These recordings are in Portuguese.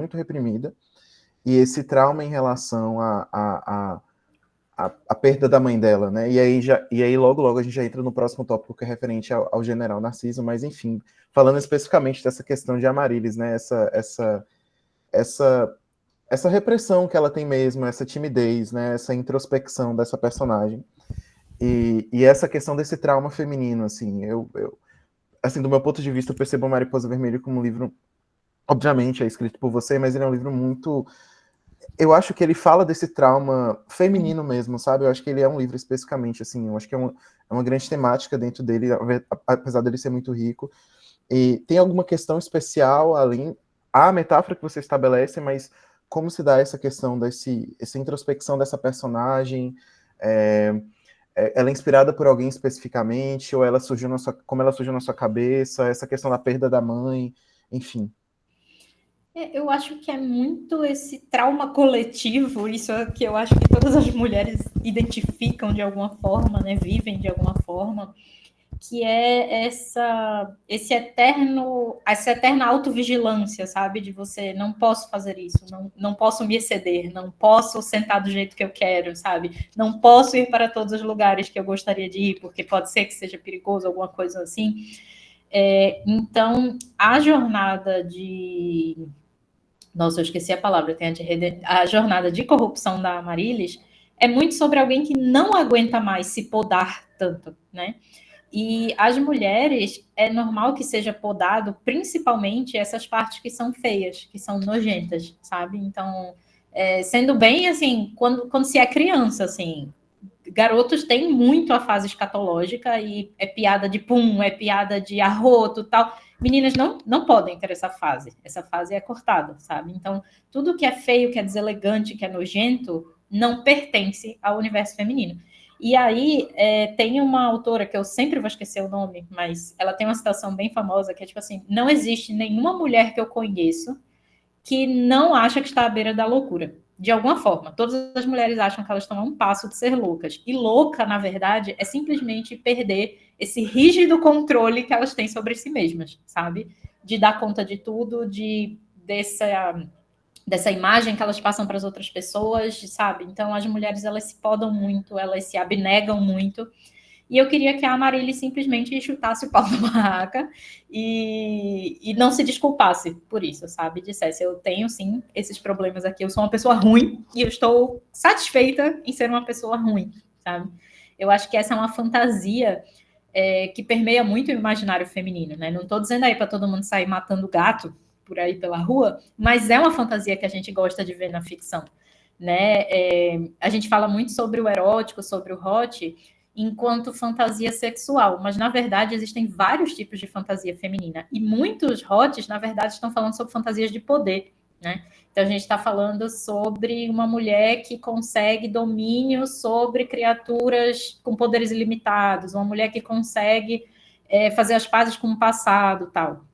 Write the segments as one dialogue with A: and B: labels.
A: muito reprimida, e esse trauma em relação a perda da mãe dela, né? E aí logo a gente já entra no próximo tópico, que é referente ao general Narciso, mas enfim, falando especificamente dessa questão de Amaryllis, né? Essa repressão que ela tem mesmo, essa timidez, né? Essa introspecção dessa personagem. E essa questão desse trauma feminino, assim, assim, do meu ponto de vista, eu percebo a Mariposa Vermelha como um livro, obviamente, é escrito por você, mas ele é um livro muito... Eu acho que ele fala desse trauma feminino mesmo, sabe? Eu acho que ele é um livro especificamente, assim, eu acho que é uma grande temática dentro dele, apesar dele ser muito rico. E tem alguma questão especial além... A metáfora que você estabelece, mas como se dá essa questão essa introspecção dessa personagem... ela é inspirada por alguém especificamente, ou ela surgiu como ela surgiu na sua cabeça, essa questão da perda da mãe, enfim.
B: Eu acho que é muito esse trauma coletivo, isso é que eu acho que todas as mulheres identificam de alguma forma, né, vivem de alguma forma, que é essa eterna autovigilância, sabe? De você, não posso fazer isso, não posso me exceder, não posso sentar do jeito que eu quero, sabe? Não posso ir para todos os lugares que eu gostaria de ir, porque pode ser que seja perigoso, alguma coisa assim. Então, a jornada de... Nossa, eu esqueci a palavra, a jornada de corrupção da Amaryllis é muito sobre alguém que não aguenta mais se podar tanto, né? E as mulheres, é normal que seja podado principalmente essas partes que são feias, que são nojentas, sabe? Então, sendo bem assim, quando se é criança, assim, garotos têm muito a fase escatológica e é piada de pum, é piada de arroto, tal. Meninas não podem ter essa fase. Essa fase é cortada, sabe? Então, tudo que é feio, que é deselegante, que é nojento, não pertence ao universo feminino. E aí, tem uma autora que eu sempre vou esquecer o nome, mas ela tem uma citação bem famosa que é tipo assim: não existe nenhuma mulher que eu conheço que não acha que está à beira da loucura. De alguma forma, todas as mulheres acham que elas estão a um passo de ser loucas. E louca, na verdade, é simplesmente perder esse rígido controle que elas têm sobre si mesmas, sabe? De dar conta de tudo, dessa imagem que elas passam para as outras pessoas, sabe? Então, as mulheres, elas se podam muito, elas se abnegam muito. E eu queria que a Amaryllis simplesmente chutasse o pau da barraca e não se desculpasse por isso, sabe? Dissesse: eu tenho sim esses problemas aqui, eu sou uma pessoa ruim e eu estou satisfeita em ser uma pessoa ruim, sabe? Eu acho que essa é uma fantasia que permeia muito o imaginário feminino, né? Não estou dizendo aí para todo mundo sair matando gato por aí pela rua, mas é uma fantasia que a gente gosta de ver na ficção, né? A gente fala muito sobre o erótico, sobre o hot, enquanto fantasia sexual, mas na verdade existem vários tipos de fantasia feminina e muitos hots, na verdade, estão falando sobre fantasias de poder, né? Então a gente está falando sobre uma mulher que consegue domínio sobre criaturas com poderes ilimitados, uma mulher que consegue fazer as pazes com o passado, tal.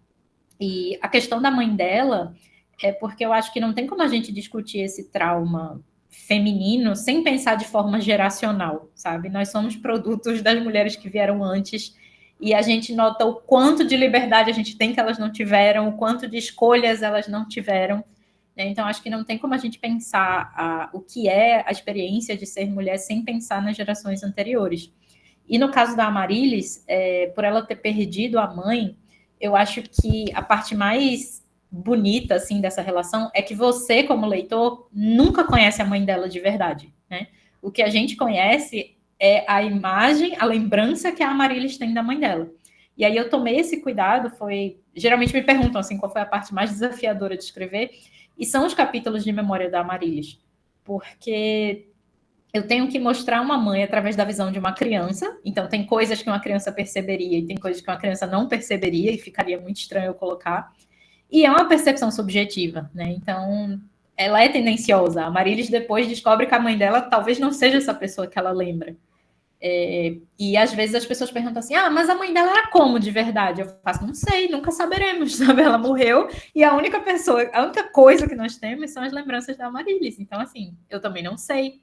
B: E a questão da mãe dela é porque eu acho que não tem como a gente discutir esse trauma feminino sem pensar de forma geracional, sabe? Nós somos produtos das mulheres que vieram antes e a gente nota o quanto de liberdade a gente tem que elas não tiveram, o quanto de escolhas elas não tiveram. Né? Então, acho que não tem como a gente pensar o que é a experiência de ser mulher sem pensar nas gerações anteriores. E no caso da Amaryllis, por ela ter perdido a mãe, eu acho que a parte mais bonita assim dessa relação é que você, como leitor, nunca conhece a mãe dela de verdade, né? O que a gente conhece é a imagem, a lembrança que a Amaryllis tem da mãe dela. E aí eu tomei esse cuidado, geralmente me perguntam assim, qual foi a parte mais desafiadora de escrever, e são os capítulos de memória da Amaryllis, porque eu tenho que mostrar uma mãe através da visão de uma criança. Então, tem coisas que uma criança perceberia e tem coisas que uma criança não perceberia e ficaria muito estranho eu colocar. E é uma percepção subjetiva, né? Então, ela é tendenciosa. A Amaryllis depois descobre que a mãe dela talvez não seja essa pessoa que ela lembra. E às vezes as pessoas perguntam assim: ah, mas a mãe dela era como de verdade? Eu faço: não sei, nunca saberemos, sabe? Ela morreu e a única coisa que nós temos são as lembranças da Amaryllis. Então, assim, eu também não sei.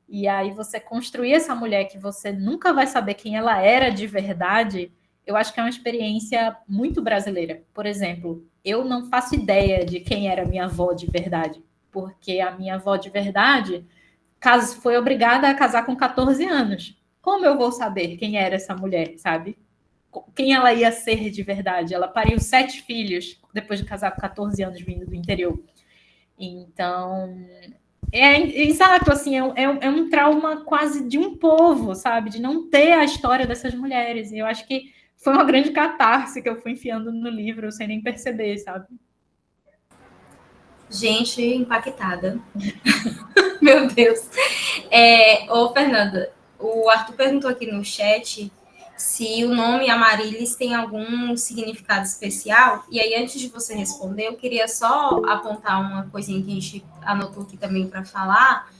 B: E aí você construir essa mulher que você nunca vai saber quem ela era de verdade, eu acho que é uma experiência muito brasileira. Por exemplo, eu não faço ideia de quem era minha avó de verdade, porque a minha avó de verdade foi obrigada a casar com 14 anos. Como eu vou saber quem era essa mulher, sabe? Quem ela ia ser de verdade? Ela pariu 7 filhos depois de casar com 14 anos vindo do interior. Então, exato, assim, é um trauma quase de um povo, sabe? De não ter a história dessas mulheres. E eu acho que foi uma grande catarse que eu fui enfiando no livro sem nem perceber, sabe?
C: Gente impactada. Meu Deus. Ô, Fernanda, o Arthur perguntou aqui no chat se o nome Amaryllis tem algum significado especial. E aí, antes de você responder, eu queria só apontar uma coisinha que a gente anotou aqui também para falar,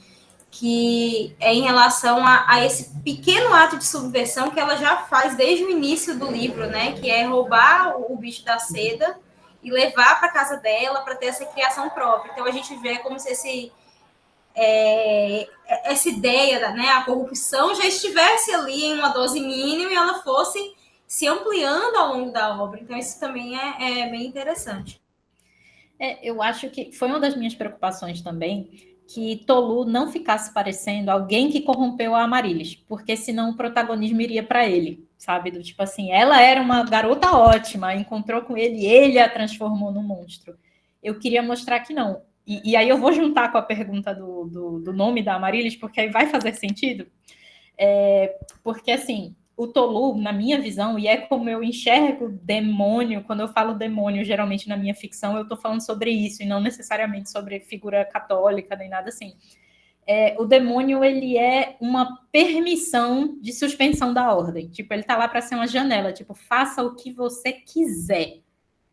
C: que é em relação a esse pequeno ato de subversão que ela já faz desde o início do livro, né? Que é roubar o bicho da seda e levar para casa dela para ter essa criação própria. Então a gente vê como se essa ideia, né, a corrupção já estivesse ali em uma dose mínima e ela fosse se ampliando ao longo da obra. Então isso também é bem interessante.
B: Eu acho que foi uma das minhas preocupações também, que Tolu não ficasse parecendo alguém que corrompeu a Amaryllis, porque senão o protagonismo iria para ele, sabe? Do tipo assim, ela era uma garota ótima, encontrou com ele a transformou num monstro. Eu queria mostrar que não. E aí eu vou juntar com a pergunta do nome da Amaryllis, porque aí vai fazer sentido. Porque, assim, o Tolu, na minha visão, e é como eu enxergo demônio, quando eu falo demônio, geralmente na minha ficção, eu estou falando sobre isso, e não necessariamente sobre figura católica, nem nada assim. O demônio, ele é uma permissão de suspensão da ordem. Tipo, ele está lá para ser uma janela, tipo, faça o que você quiser,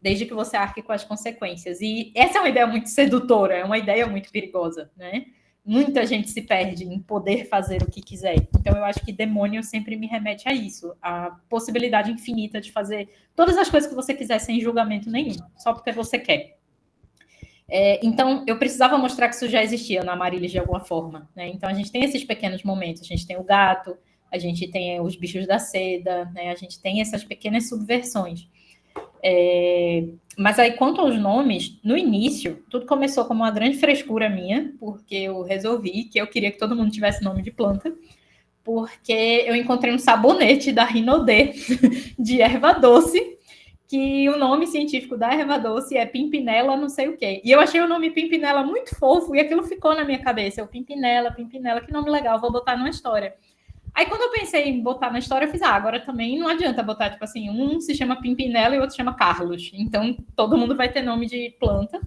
B: desde que você arque com as consequências. E essa é uma ideia muito sedutora, é uma ideia muito perigosa, né? Muita gente se perde em poder fazer o que quiser. Então, eu acho que demônio sempre me remete a isso, a possibilidade infinita de fazer todas as coisas que você quiser sem julgamento nenhum, só porque você quer. Então, eu precisava mostrar que isso já existia na Amaryllis de alguma forma, né? Então, a gente tem esses pequenos momentos, a gente tem o gato, a gente tem os bichos da seda, né? A gente tem essas pequenas subversões. Mas aí, quanto aos nomes, no início, tudo começou como uma grande frescura minha, porque eu resolvi que eu queria que todo mundo tivesse nome de planta, porque eu encontrei um sabonete da Rinodê, de erva doce, que o nome científico da erva doce é Pimpinela não sei o quê. E eu achei o nome Pimpinela muito fofo, e aquilo ficou na minha cabeça. Eu, Pimpinela, que nome legal, vou botar numa história. Aí, quando eu pensei em botar na história, eu fiz, agora também não adianta botar, tipo assim, um se chama Pimpinela e o outro se chama Carlos. Então, todo mundo vai ter nome de planta.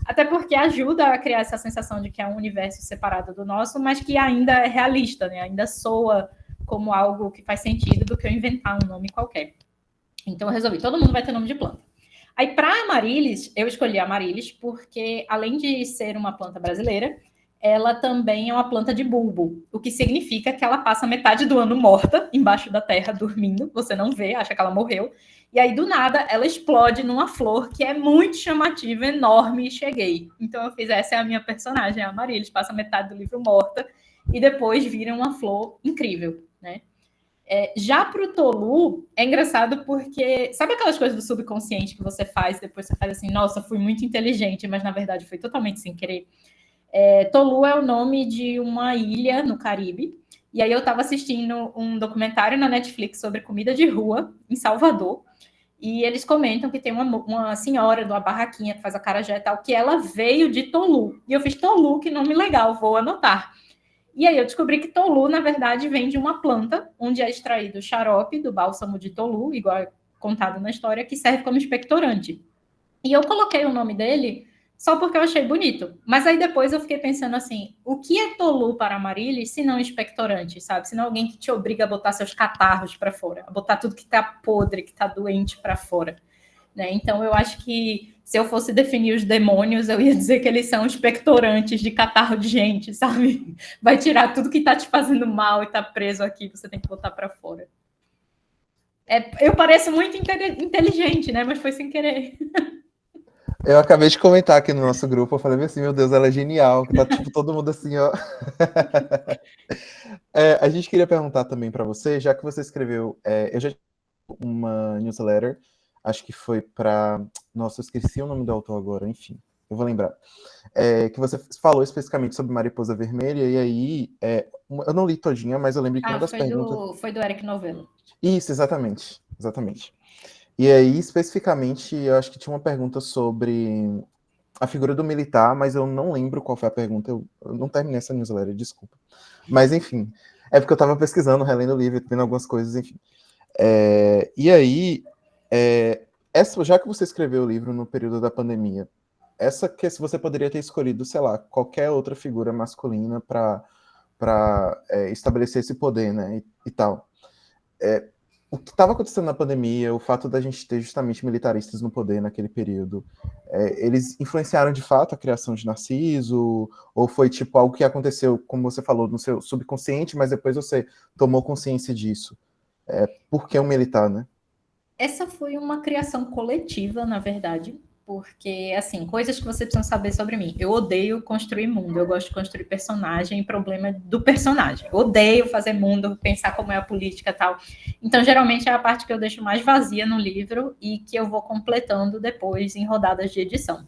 B: Até porque ajuda a criar essa sensação de que é um universo separado do nosso, mas que ainda é realista, né? Ainda soa como algo que faz sentido do que eu inventar um nome qualquer. Então, eu resolvi, todo mundo vai ter nome de planta. Aí, para Amaryllis, eu escolhi a Amaryllis porque, além de ser uma planta brasileira, ela também é uma planta de bulbo, o que significa que ela passa metade do ano morta, embaixo da terra, dormindo, você não vê, acha que ela morreu, e aí, do nada, ela explode numa flor que é muito chamativa, enorme, e cheguei. Então, eu fiz, essa é a minha personagem, a Amaryllis, passa metade do livro morta, e depois vira uma flor incrível, né? Já pro Tolu, é engraçado porque... Sabe aquelas coisas do subconsciente que você faz, depois você faz assim, nossa, fui muito inteligente, mas na verdade foi totalmente sem querer? Tolu é o nome de uma ilha no Caribe, e aí eu estava assistindo um documentário na Netflix sobre comida de rua, em Salvador, e eles comentam que tem uma senhora de uma barraquinha que faz acarajé e tal, que ela veio de Tolu. E eu fiz, Tolu, que nome legal, vou anotar. E aí eu descobri que Tolu, na verdade, vem de uma planta, onde é extraído o xarope do bálsamo de Tolu, igual é contado na história, que serve como expectorante. E eu coloquei o nome dele só porque eu achei bonito. Mas aí depois eu fiquei pensando assim, o que é Tolu para Amaryllis se não expectorante, sabe? Se não alguém que te obriga a botar seus catarros para fora, a botar tudo que está podre, que está doente para fora. Né? Então eu acho que se eu fosse definir os demônios, eu ia dizer que eles são expectorantes de catarro de gente, sabe? Vai tirar tudo que está te fazendo mal e está preso aqui, você tem que botar para fora. Eu pareço muito inteligente, né? Mas foi sem querer.
A: Eu acabei de comentar aqui no nosso grupo, eu falei assim, meu Deus, ela é genial, que tá tipo todo mundo assim, ó. A gente queria perguntar também para você, já que você escreveu, eu já tive uma newsletter, acho que foi para... Nossa, eu esqueci o nome do autor agora, enfim, eu vou lembrar. Que você falou especificamente sobre Mariposa Vermelha, e aí, eu não li todinha, mas eu lembro que uma das perguntas...
B: Foi do Eric Novello.
A: Isso, exatamente. E aí, especificamente, eu acho que tinha uma pergunta sobre a figura do militar, mas eu não lembro qual foi a pergunta, eu não terminei essa newsletter, desculpa. Mas, enfim, é porque eu estava pesquisando, relendo o livro, vendo algumas coisas, enfim. E aí, já que você escreveu o livro no período da pandemia, se você poderia ter escolhido, sei lá, qualquer outra figura masculina para estabelecer esse poder, né, e tal. O que estava acontecendo na pandemia, o fato da gente ter justamente militaristas no poder naquele período, eles influenciaram de fato a criação de Narciso? Ou foi tipo algo que aconteceu, como você falou, no seu subconsciente, mas depois você tomou consciência disso? Por que um militar, né?
B: Essa foi uma criação coletiva, na verdade, porque, assim, coisas que você precisa saber sobre mim. Eu odeio construir mundo, eu gosto de construir personagem e problema do personagem. Eu odeio fazer mundo, pensar como é a política e tal. Então, geralmente, é a parte que eu deixo mais vazia no livro e que eu vou completando depois em rodadas de edição.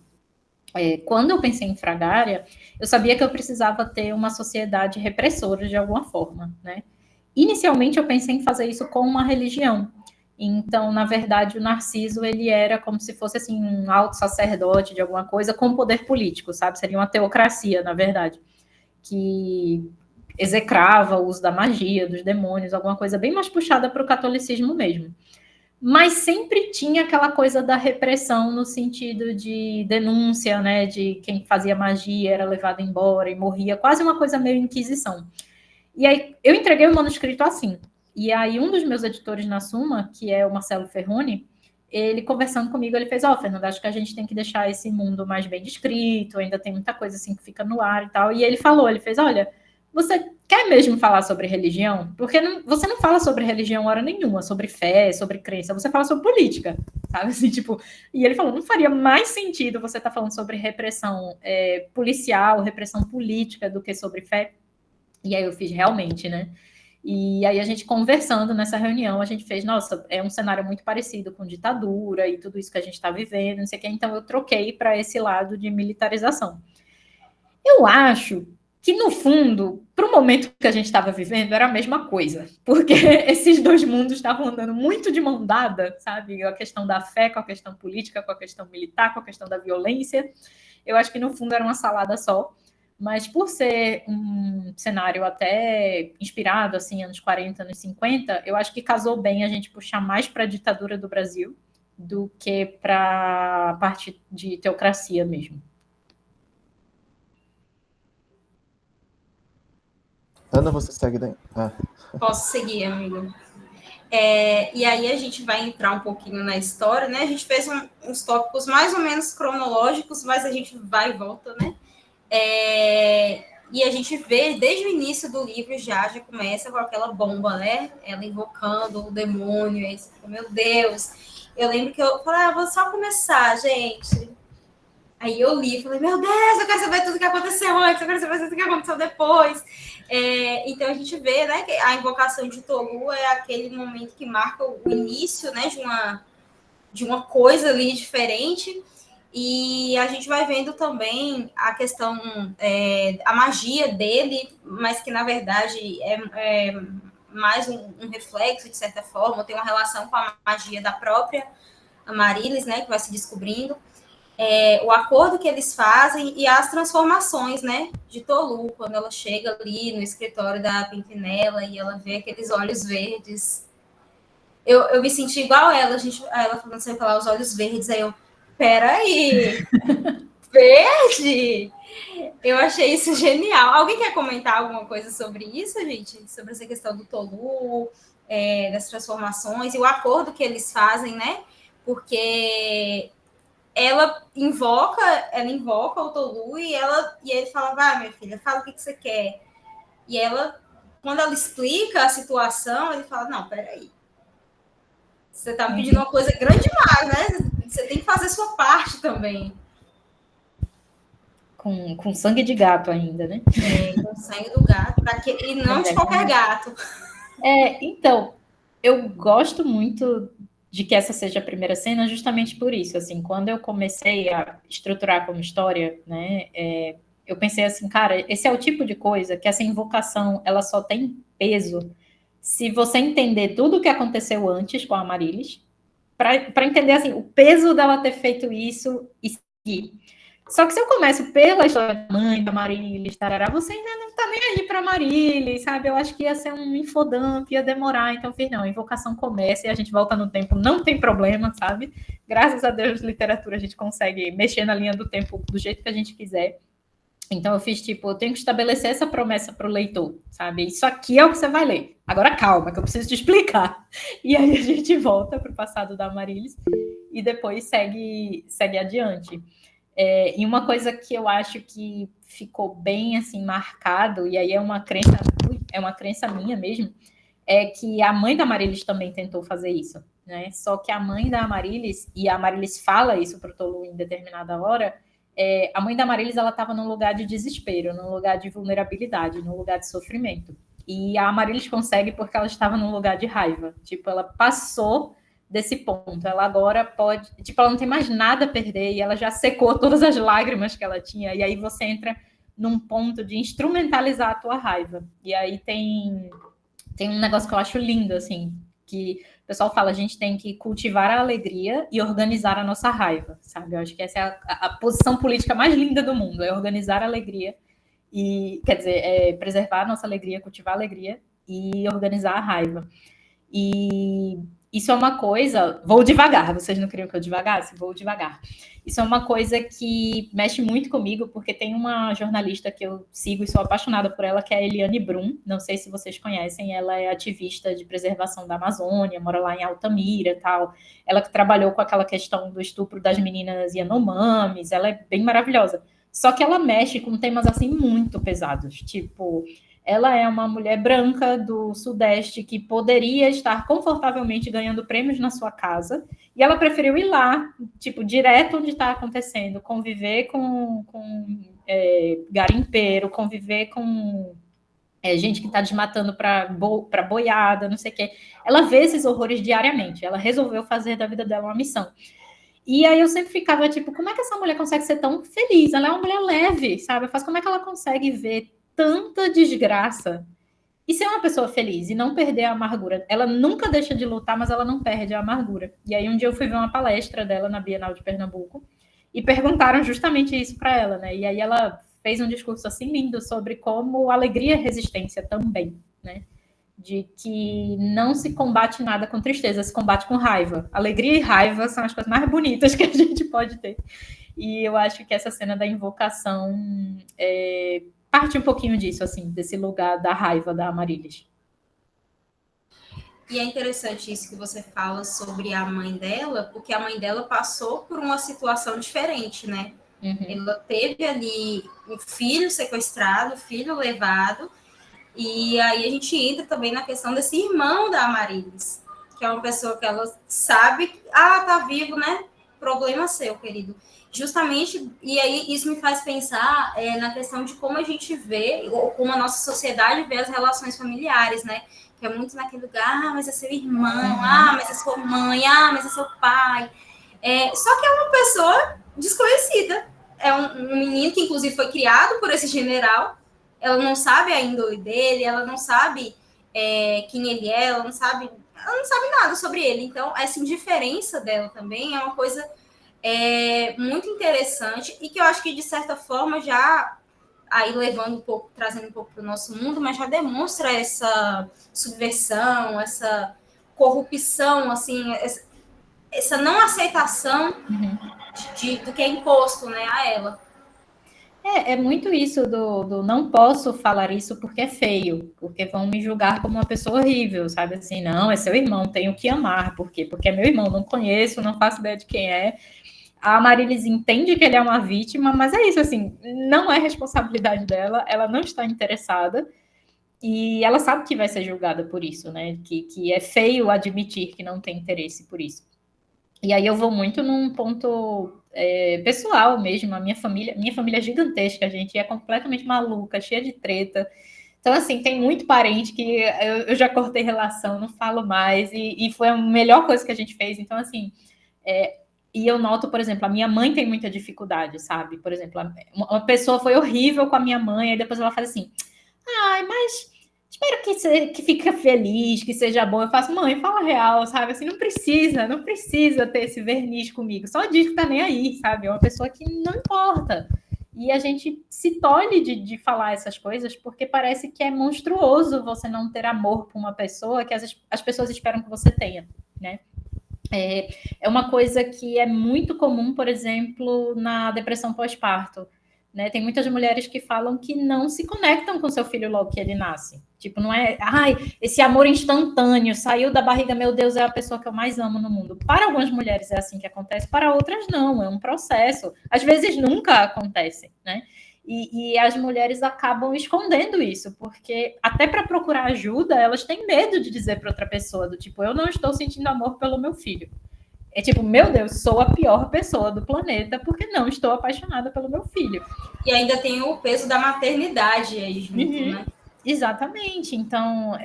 B: Quando eu pensei em Fragária, eu sabia que eu precisava ter uma sociedade repressora de alguma forma, né? Inicialmente, eu pensei em fazer isso com uma religião. Então, na verdade, o Narciso, ele era como se fosse, assim, um alto sacerdote de alguma coisa com poder político, sabe? Seria uma teocracia, na verdade, que execrava o uso da magia, dos demônios, alguma coisa bem mais puxada para o catolicismo mesmo. Mas sempre tinha aquela coisa da repressão no sentido de denúncia, né? De quem fazia magia era levado embora e morria, quase uma coisa meio Inquisição. E aí, eu entreguei o manuscrito assim. E aí, um dos meus editores na Suma, que é o Marcelo Ferroni, ele conversando comigo, ele fez, Fernanda, acho que a gente tem que deixar esse mundo mais bem descrito, ainda tem muita coisa assim que fica no ar e tal. E ele falou, ele fez, olha, você quer mesmo falar sobre religião? Porque você não fala sobre religião hora nenhuma, sobre fé, sobre crença, você fala sobre política, sabe? Assim, tipo, e ele falou, não faria mais sentido você estar falando sobre repressão policial, repressão política do que sobre fé? E aí eu fiz realmente, né? E aí a gente conversando nessa reunião, a gente fez, nossa, é um cenário muito parecido com ditadura e tudo isso que a gente está vivendo, não sei o quê. Então eu troquei para esse lado de militarização. Eu acho que, no fundo, para o momento que a gente estava vivendo, era a mesma coisa, porque esses dois mundos estavam andando muito de mão dada, sabe? A questão da fé com a questão política, com a questão militar, com a questão da violência. Eu acho que, no fundo, era uma salada só. Mas por ser um cenário até inspirado, assim, anos 40, anos 50, eu acho que casou bem a gente puxar mais para a ditadura do Brasil do que para a parte de teocracia mesmo.
A: Ana, você segue daí?
C: Posso seguir, amigo. E aí a gente vai entrar um pouquinho na história, né? A gente fez uns tópicos mais ou menos cronológicos, mas a gente vai e volta, né? E a gente vê, desde o início do livro, já começa com aquela bomba, né? Ela invocando o demônio, aí você fica, meu Deus. Eu lembro que eu falei, vou só começar, gente. Aí eu li, falei, meu Deus, eu quero saber tudo que aconteceu antes, eu quero saber tudo que aconteceu depois. Então a gente vê, né, que a invocação de Tolu é aquele momento que marca o início, né, de uma coisa ali diferente. E a gente vai vendo também a questão, a magia dele, mas que na verdade é mais um reflexo, de certa forma, tem uma relação com a magia da própria Amaryllis, né, que vai se descobrindo. O acordo que eles fazem e as transformações, né, de Tolu, quando ela chega ali no escritório da Pimpinela e ela vê aqueles olhos verdes. Eu me senti igual ela falando, sei lá, os olhos verdes, aí eu, peraí, verde? Eu achei isso genial. Alguém quer comentar alguma coisa sobre isso, gente? Sobre essa questão do Tolu, das transformações e o acordo que eles fazem, né? Porque ela invoca o Tolu e ele fala, vai, minha filha, fala o que você quer. E ela, quando ela explica a situação, ele fala, não, peraí. Você tá me pedindo uma coisa grande demais, né? Você tem que fazer sua parte também.
B: Com sangue de gato ainda, né?
C: Com sangue do gato. E não de qualquer gato.
B: Então, eu gosto muito de que essa seja a primeira cena, justamente por isso, assim, quando eu comecei a estruturar como história, né, eu pensei assim, cara, esse é o tipo de coisa que essa invocação, ela só tem peso se você entender tudo o que aconteceu antes com a Amaryllis, para entender, assim, o peso dela ter feito isso e seguir. Só que se eu começo pela história da mãe da Amaryllis, tarará, você ainda não tá nem aí pra Amaryllis, sabe? Eu acho que ia ser um infodump, ia demorar. Então, fiz, não, a invocação começa e a gente volta no tempo, não tem problema, sabe? Graças a Deus, literatura, a gente consegue mexer na linha do tempo do jeito que a gente quiser. Então, eu fiz, tipo, eu tenho que estabelecer essa promessa pro leitor, sabe? Isso aqui é o que você vai ler. Agora, calma, que eu preciso te explicar. E aí, a gente volta pro passado da Amaryllis e depois segue adiante. E uma coisa que eu acho que ficou bem assim marcado, e aí é uma crença minha mesmo, é que a mãe da Amaryllis também tentou fazer isso, né? Só que a mãe da Amaryllis, e a Amaryllis fala isso para o Tolu em determinada hora, a mãe da Amaryllis, ela estava num lugar de desespero, num lugar de vulnerabilidade, num lugar de sofrimento. E a Amaryllis consegue porque ela estava num lugar de raiva. Tipo, ela passou desse ponto. Ela agora pode... Tipo, ela não tem mais nada a perder e ela já secou todas as lágrimas que ela tinha. E aí você entra num ponto de instrumentalizar a tua raiva. E aí tem um negócio que eu acho lindo, assim, que o pessoal fala, a gente tem que cultivar a alegria e organizar a nossa raiva, sabe? Eu acho que essa é a posição política mais linda do mundo, é organizar a alegria e, quer dizer, preservar a nossa alegria, cultivar a alegria e organizar a raiva. E isso é uma coisa... Vou devagar, vocês não queriam que eu devagasse? Vou devagar. Isso é uma coisa que mexe muito comigo, porque tem uma jornalista que eu sigo e sou apaixonada por ela, que é a Eliane Brum. Não sei se vocês conhecem, ela é ativista de preservação da Amazônia, mora lá em Altamira e tal. Ela que trabalhou com aquela questão do estupro das meninas Yanomamis, ela é bem maravilhosa. Só que ela mexe com temas, assim, muito pesados, tipo... Ela é uma mulher branca do Sudeste que poderia estar confortavelmente ganhando prêmios na sua casa, e ela preferiu ir lá, tipo, direto onde está acontecendo, conviver com garimpeiro, conviver com gente que está desmatando para boiada, não sei o quê. Ela vê esses horrores diariamente, ela resolveu fazer da vida dela uma missão. E aí eu sempre ficava, tipo, como é que essa mulher consegue ser tão feliz? Ela é uma mulher leve, sabe? Como é que ela consegue ver tanta desgraça e ser uma pessoa feliz e não perder a amargura? Ela nunca deixa de lutar, mas ela não perde a amargura. E aí um dia eu fui ver uma palestra dela na Bienal de Pernambuco e perguntaram justamente isso para ela, né? E aí ela fez um discurso assim lindo sobre como alegria é resistência também, né? De que não se combate nada com tristeza, se combate com raiva. Alegria e raiva são as coisas mais bonitas que a gente pode ter. E eu acho que essa cena da invocação parte um pouquinho disso, assim, desse lugar da raiva da Amaryllis.
C: E é interessante isso que você fala sobre a mãe dela, porque a mãe dela passou por uma situação diferente, né? Uhum. Ela teve ali um filho sequestrado, filho levado, e aí a gente entra também na questão desse irmão da Amaryllis, que é uma pessoa que ela sabe, tá vivo, né? Problema seu, querido. Justamente, e aí isso me faz pensar na questão de como a gente vê, ou como a nossa sociedade vê as relações familiares, né? Que é muito naquele lugar, mas é seu irmão, mas é sua mãe, mas é seu pai. Só que é uma pessoa desconhecida. É um menino que, inclusive, foi criado por esse general. Ela não sabe a índole dele, ela não sabe quem ele é, ela não sabe nada sobre ele. Então, essa indiferença dela também é uma coisa muito interessante e que eu acho que, de certa forma, já aí levando um pouco, trazendo um pouco para o nosso mundo, mas já demonstra essa subversão, essa corrupção, assim, essa não aceitação do que é imposto, né, a ela.
B: É muito isso do não posso falar isso porque é feio, porque vão me julgar como uma pessoa horrível, sabe? Assim, não, é seu irmão, tenho que amar. Por quê? Porque é meu irmão, não conheço, não faço ideia de quem é. A Amaryllis entende que ele é uma vítima, mas é isso, assim, não é responsabilidade dela, ela não está interessada e ela sabe que vai ser julgada por isso, né? Que é feio admitir que não tem interesse por isso. E aí eu vou muito num ponto pessoal mesmo. A minha família é gigantesca, a gente é completamente maluca, cheia de treta. Então, assim, tem muito parente que eu já cortei relação, não falo mais, e foi a melhor coisa que a gente fez. Então, assim, e eu noto, por exemplo, a minha mãe tem muita dificuldade, sabe? Por exemplo, uma pessoa foi horrível com a minha mãe, aí depois ela faz assim, ai, mas espero que fique feliz, que seja bom. Eu faço, mãe, fala real, sabe? Assim, não precisa ter esse verniz comigo. Só diz que tá nem aí, sabe? É uma pessoa que não importa. E a gente se tolhe de falar essas coisas porque parece que é monstruoso você não ter amor por uma pessoa que as pessoas esperam que você tenha, né? É uma coisa que é muito comum, por exemplo, na depressão pós-parto. Né? Tem muitas mulheres que falam que não se conectam com seu filho logo que ele nasce. Tipo, não é, ai, esse amor instantâneo, saiu da barriga, meu Deus, é a pessoa que eu mais amo no mundo. Para algumas mulheres é assim que acontece, para outras não, é um processo. Às vezes nunca acontece, né? E as mulheres acabam escondendo isso, porque até para procurar ajuda, elas têm medo de dizer para outra pessoa, do tipo, eu não estou sentindo amor pelo meu filho. É tipo, meu Deus, sou a pior pessoa do planeta porque não estou apaixonada pelo meu filho.
C: E ainda tem o peso da maternidade aí junto, né?
B: Exatamente. Então,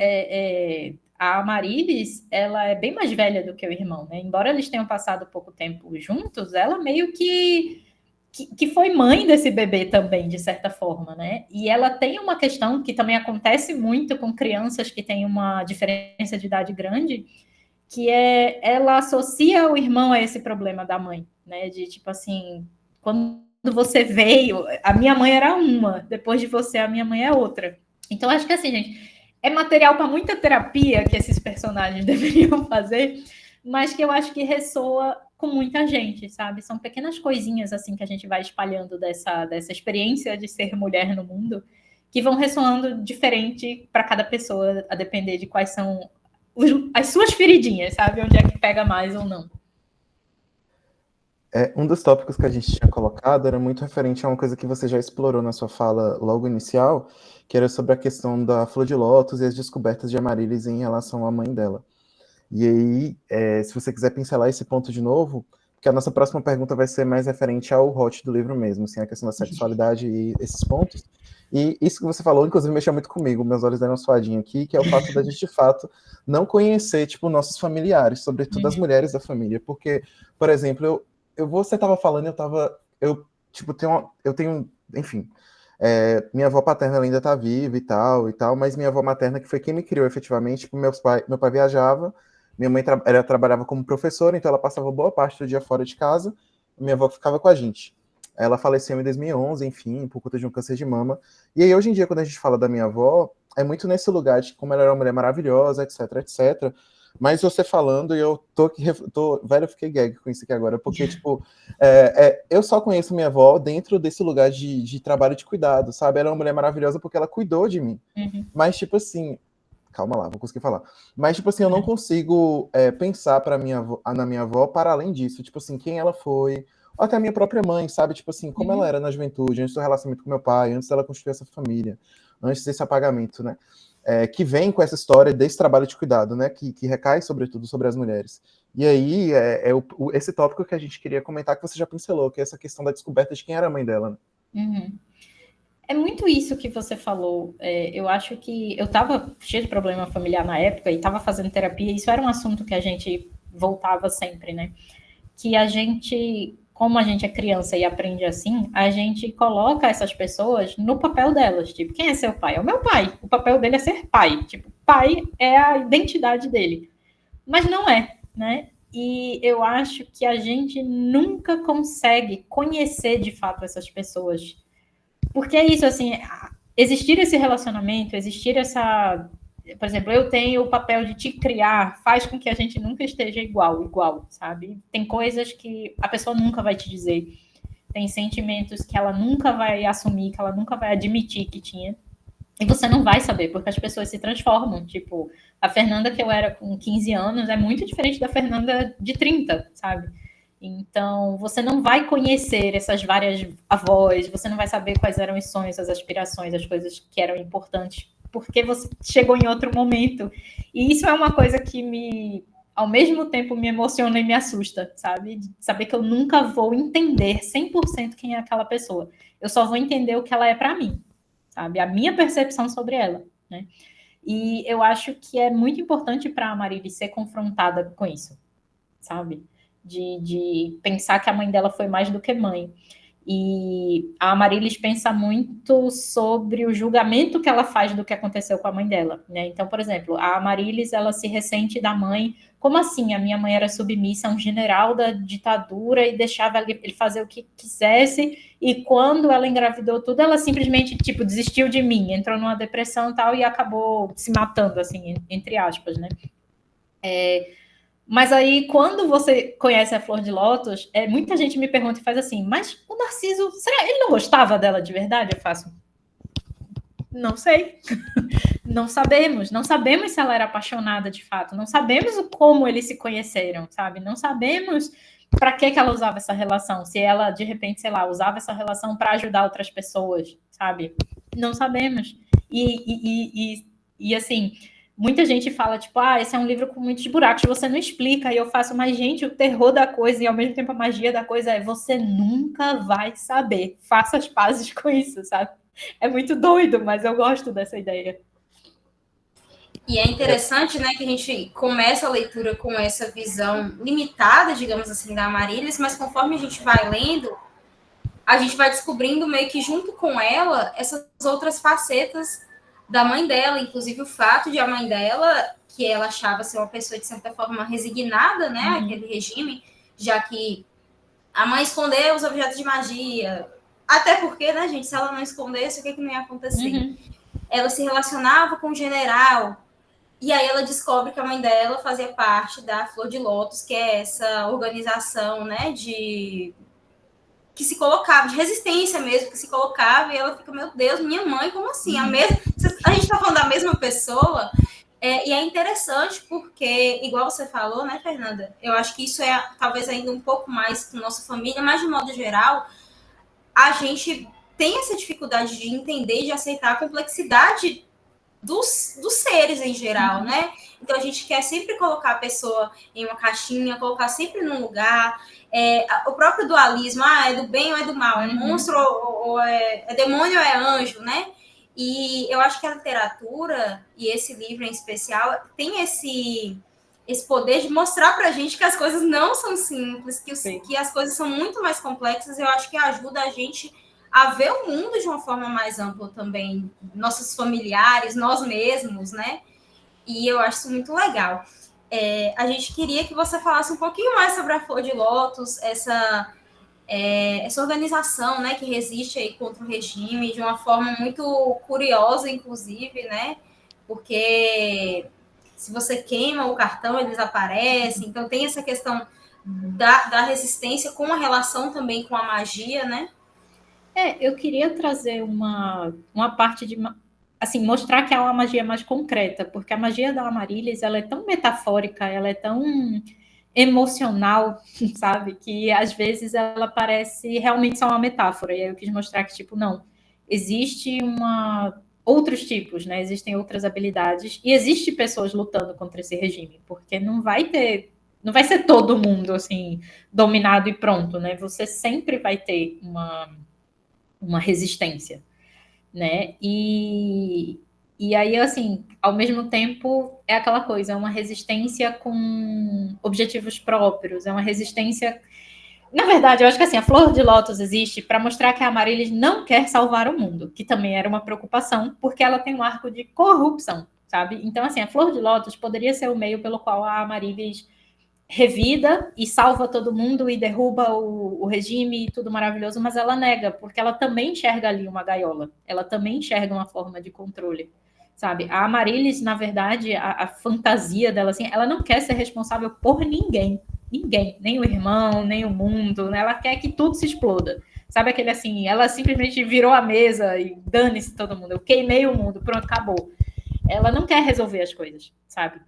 B: a Amarilis, ela é bem mais velha do que o irmão, né? Embora eles tenham passado pouco tempo juntos, ela meio que foi mãe desse bebê também, de certa forma, né? E ela tem uma questão que também acontece muito com crianças que têm uma diferença de idade grande, que ela associa o irmão a esse problema da mãe, né? De tipo assim, quando você veio, a minha mãe era uma, depois de você, a minha mãe é outra. Então, acho que assim, gente, é material para muita terapia que esses personagens deveriam fazer, mas que eu acho que ressoa com muita gente, sabe? São pequenas coisinhas assim que a gente vai espalhando dessa experiência de ser mulher no mundo, que vão ressoando diferente para cada pessoa, a depender de quais são as suas feridinhas, sabe? Onde é que pega mais ou não.
A: Um dos tópicos que a gente tinha colocado era muito referente a uma coisa que você já explorou na sua fala logo inicial, que era sobre a questão da Flor de Lótus e as descobertas de Amaryllis em relação à mãe dela. E aí, se você quiser pincelar esse ponto de novo, porque a nossa próxima pergunta vai ser mais referente ao hot do livro mesmo, assim, a questão da sexualidade e esses pontos. E isso que você falou, inclusive, mexeu muito comigo, meus olhos deram uma suadinha aqui, que é o fato da gente, de fato, não conhecer, tipo, nossos familiares, sobretudo as mulheres da família. Porque, por exemplo, você estava falando, eu tenho, enfim, minha avó paterna ainda está viva e tal, mas minha avó materna, que foi quem me criou efetivamente, tipo, meu pai viajava, minha mãe trabalhava como professora, então ela passava boa parte do dia fora de casa, minha avó ficava com a gente. Ela faleceu em 2011, enfim, por conta de um câncer de mama. E aí, hoje em dia, quando a gente fala da minha avó, é muito nesse lugar de como ela era uma mulher maravilhosa, etc, etc. Mas você falando, e eu velho, eu fiquei gag com isso aqui agora, porque, tipo, eu só conheço minha avó dentro desse lugar de trabalho de cuidado, sabe? Ela é uma mulher maravilhosa porque ela cuidou de mim. Mas, tipo assim, calma lá, vou conseguir falar. Mas, tipo assim, eu não consigo pensar na minha avó para além disso. Tipo assim, quem ela foi, ou até a minha própria mãe, sabe? Tipo assim, como ela era na juventude, antes do relacionamento com meu pai, antes dela construir essa família, antes desse apagamento, né? Que vem com essa história desse trabalho de cuidado, né? Que recai, sobretudo, sobre as mulheres. E aí, esse tópico que a gente queria comentar, que você já pincelou, que é essa questão da descoberta de quem era a mãe dela, né?
B: É muito isso que você falou. Eu acho que eu estava cheio de problema familiar na época e estava fazendo terapia. Isso era um assunto que a gente voltava sempre, né? Que a gente, como a gente é criança e aprende assim, a gente coloca essas pessoas no papel delas. Tipo, quem é seu pai? É o meu pai. O papel dele é ser pai. Tipo, pai é a identidade dele. Mas não é, né? E eu acho que a gente nunca consegue conhecer de fato essas pessoas. Porque é isso, assim, existir esse relacionamento, existir essa... Por exemplo, eu tenho o papel de te criar, faz com que a gente nunca esteja igual, sabe? Tem coisas que a pessoa nunca vai te dizer, tem sentimentos que ela nunca vai assumir, que ela nunca vai admitir que tinha, e você não vai saber, porque as pessoas se transformam. Tipo, a Fernanda que eu era com 15 anos é muito diferente da Fernanda de 30, sabe? Então, você não vai conhecer essas várias avós, você não vai saber quais eram os sonhos, as aspirações, as coisas que eram importantes, porque você chegou em outro momento. E isso é uma coisa que ao mesmo tempo, me emociona e me assusta, sabe? De saber que eu nunca vou entender 100% quem é aquela pessoa. Eu só vou entender o que ela é para mim. sabe? A minha percepção sobre ela, né? E eu acho que é muito importante para a Amarilis ser confrontada com isso, sabe? De pensar que a mãe dela foi mais do que mãe. E a Amarilis pensa muito sobre o julgamento que ela faz do que aconteceu com a mãe dela, né? Então, por exemplo, a Amarilis, ela se ressente da mãe. Como assim? A minha mãe era submissa a um general da ditadura e deixava ele fazer o que quisesse, e quando ela engravidou tudo, ela simplesmente, tipo, desistiu de mim, entrou numa depressão e tal, e acabou se matando, assim, entre aspas, né? Mas aí, quando você conhece a Flor de Lótus, muita gente me pergunta e faz assim, mas o Narciso, será ele não gostava dela de verdade? Eu faço, não sei. Não sabemos se ela era apaixonada de fato, não sabemos como eles se conheceram, sabe? Não sabemos para que ela usava essa relação, se ela, de repente, sei lá, usava essa relação para ajudar outras pessoas, sabe? Não sabemos. E assim, muita gente fala, tipo, esse é um livro com muitos buracos, você não explica. E eu faço, mas, gente, o terror da coisa e ao mesmo tempo a magia da coisa é você nunca vai saber. Faça as pazes com isso, sabe? É muito doido, mas eu gosto dessa ideia.
C: E é interessante, né, que a gente começa a leitura com essa visão limitada, digamos assim, da Amarilis, mas conforme a gente vai lendo, a gente vai descobrindo meio que junto com ela essas outras facetas da mãe dela, inclusive o fato de a mãe dela, que ela achava ser uma pessoa de certa forma resignada, né, àquele regime, já que a mãe escondeu os objetos de magia, até porque, né, gente, se ela não escondesse, o que não ia acontecer? Ela se relacionava com o general, e aí ela descobre que a mãe dela fazia parte da Flor de Lótus, que é essa organização, né, que se colocava, de resistência mesmo, que se colocava, e ela fica, meu Deus, minha mãe, como assim? A gente está falando da mesma pessoa, e é interessante porque, igual você falou, né, Fernanda, eu acho que isso é talvez ainda um pouco mais com nossa família, mas de modo geral, a gente tem essa dificuldade de entender e de aceitar a complexidade dos seres em geral, né? Então a gente quer sempre colocar a pessoa em uma caixinha, colocar sempre num lugar. O próprio dualismo, é do bem ou é do mal, é monstro ou é demônio ou é anjo, né? E eu acho que a literatura, e esse livro em especial, tem esse poder de mostrar pra gente que as coisas não são simples, que as coisas são muito mais complexas. Eu acho que ajuda a gente a ver o mundo de uma forma mais ampla também, nossos familiares, nós mesmos, né? E eu acho isso muito legal. A gente queria que você falasse um pouquinho mais sobre a Flor de Lótus, essa organização, né, que resiste aí contra o regime de uma forma muito curiosa, inclusive, né? Porque se você queima o cartão, eles aparecem. Então tem essa questão da resistência com a relação também com a magia, né?
B: Eu queria trazer uma parte de, assim, mostrar que é uma magia mais concreta, porque a magia da Amarilis, ela é tão metafórica, ela é tão emocional, sabe, que às vezes ela parece realmente só uma metáfora, e aí eu quis mostrar que, tipo, não, existe outros tipos, né, existem outras habilidades, e existe pessoas lutando contra esse regime, porque não vai ser todo mundo, assim, dominado e pronto, né, você sempre vai ter uma resistência, né? E aí, assim, ao mesmo tempo, é aquela coisa, é uma resistência com objetivos próprios, é uma resistência... Na verdade, eu acho que assim, a Flor de Lótus existe para mostrar que a Amarilis não quer salvar o mundo, que também era uma preocupação, porque ela tem um arco de corrupção, sabe? Então, assim, a Flor de Lótus poderia ser o meio pelo qual a Amarilis revida e salva todo mundo e derruba o regime e tudo maravilhoso, mas ela nega, porque ela também enxerga ali uma gaiola, ela também enxerga uma forma de controle, sabe? A Amarilis, na verdade, a fantasia dela, assim, ela não quer ser responsável por ninguém, nem o irmão, nem o mundo, né? Ela quer que tudo se exploda. Sabe aquele assim, ela simplesmente virou a mesa e dane-se todo mundo, eu queimei o mundo, pronto, acabou. Ela não quer resolver as coisas, sabe?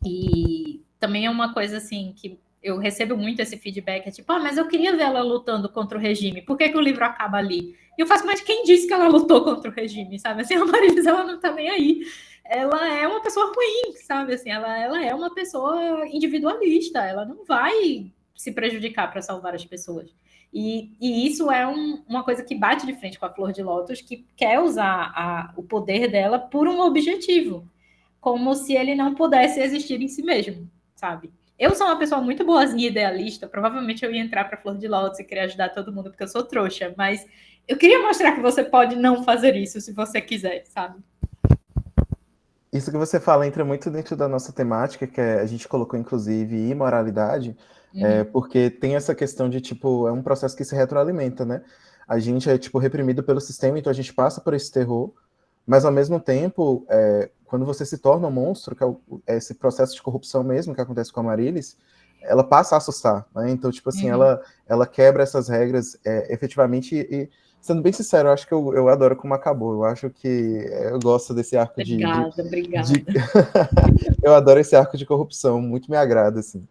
B: E também é uma coisa assim que eu recebo muito esse feedback, é tipo, mas eu queria ver ela lutando contra o regime, por que o livro acaba ali? E eu faço, mas quem disse que ela lutou contra o regime, sabe? Assim, a Amarilis, ela não tá nem aí. Ela é uma pessoa ruim, sabe? Assim, ela é uma pessoa individualista, ela não vai se prejudicar para salvar as pessoas. E isso é uma coisa que bate de frente com a Flor de Lótus, que quer usar o poder dela por um objetivo, como se ele não pudesse existir em si mesmo, sabe? Eu sou uma pessoa muito boazinha e idealista, provavelmente eu ia entrar para Flor de Lótus e querer ajudar todo mundo, porque eu sou trouxa, mas eu queria mostrar que você pode não fazer isso se você quiser, sabe?
A: Isso que você fala entra muito dentro da nossa temática, que a gente colocou, inclusive, imoralidade, porque tem essa questão de, tipo, é um processo que se retroalimenta, né? A gente é, tipo, reprimido pelo sistema, então a gente passa por esse terror, mas, ao mesmo tempo, quando você se torna um monstro, que é esse processo de corrupção mesmo que acontece com a Marilis, ela passa a assustar, né? Então, tipo assim, ela quebra essas regras efetivamente e, sendo bem sincero, eu acho que eu adoro como acabou. Eu acho que eu gosto desse arco
B: obrigada.
A: Eu adoro esse arco de corrupção, muito me agrada, assim.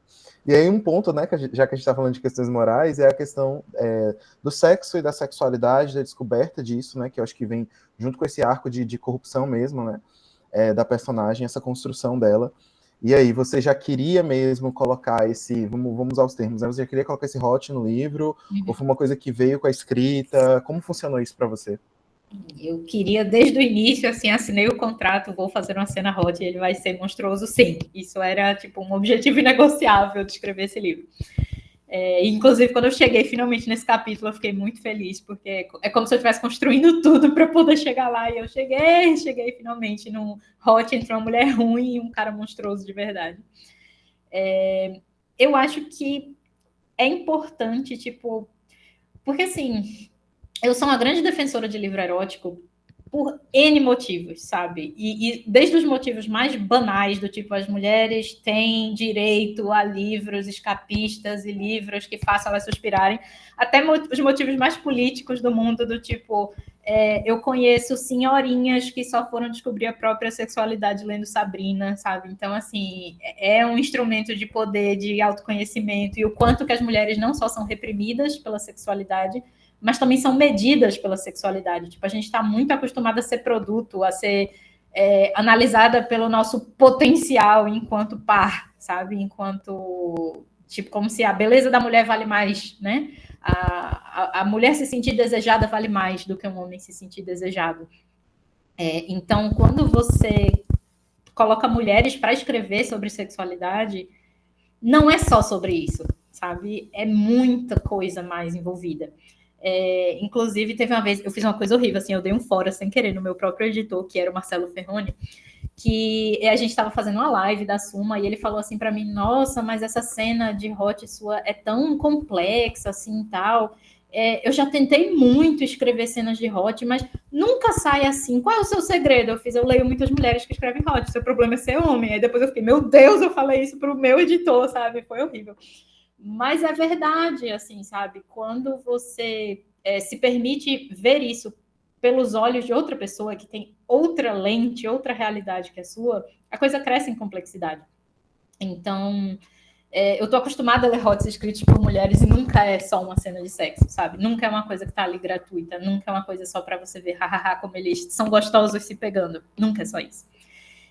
A: E aí um ponto, né, já que a gente está falando de questões morais, é a questão do sexo e da sexualidade, da descoberta disso, né, que eu acho que vem junto com esse arco de corrupção mesmo, né, da personagem, essa construção dela. E aí, você já queria mesmo colocar esse, vamos aos termos, né? Você já queria colocar esse hot no livro, ou foi uma coisa que veio com a escrita? Como funcionou isso para você?
B: Eu queria, desde o início, assim, assinei o contrato, vou fazer uma cena hot e ele vai ser monstruoso, sim. Isso era, tipo, um objetivo inegociável de escrever esse livro. Inclusive, quando eu cheguei finalmente nesse capítulo, eu fiquei muito feliz, porque é como se eu estivesse construindo tudo para poder chegar lá. E eu cheguei finalmente num hot entre uma mulher ruim e um cara monstruoso de verdade. Eu acho que é importante, tipo, porque assim, eu sou uma grande defensora de livro erótico por N motivos, sabe? E desde os motivos mais banais, do tipo, as mulheres têm direito a livros escapistas e livros que façam elas suspirarem, até os motivos mais políticos do mundo, do tipo, eu conheço senhorinhas que só foram descobrir a própria sexualidade lendo Sabrina, sabe? Então, assim, é um instrumento de poder, de autoconhecimento, e o quanto que as mulheres não só são reprimidas pela sexualidade, mas também são medidas pela sexualidade. Tipo, a gente está muito acostumada a ser produto, a ser analisada pelo nosso potencial enquanto par, sabe? Enquanto, tipo, como se a beleza da mulher vale mais, né? A mulher se sentir desejada vale mais do que um homem se sentir desejado. Então, quando você coloca mulheres para escrever sobre sexualidade, não é só sobre isso, sabe? É muita coisa mais envolvida. Inclusive, teve uma vez, eu fiz uma coisa horrível, assim, eu dei um fora sem querer no meu próprio editor, que era o Marcelo Ferroni, que a gente estava fazendo uma live da Suma, e ele falou assim para mim, nossa, mas essa cena de hot sua é tão complexa, assim, tal. Eu já tentei muito escrever cenas de hot, mas nunca sai assim. Qual é o seu segredo? Eu leio muitas mulheres que escrevem hot, seu problema é ser homem. Aí depois eu fiquei, meu Deus, eu falei isso pro meu editor, sabe? Foi horrível. Mas é verdade, assim, sabe? Quando você se permite ver isso pelos olhos de outra pessoa que tem outra lente, outra realidade que a sua, a coisa cresce em complexidade. Então, eu tô acostumada a ler hots escritos por mulheres e nunca é só uma cena de sexo, sabe? Nunca é uma coisa que tá ali gratuita, nunca é uma coisa só para você ver, hahaha, como eles são gostosos se pegando. Nunca é só isso.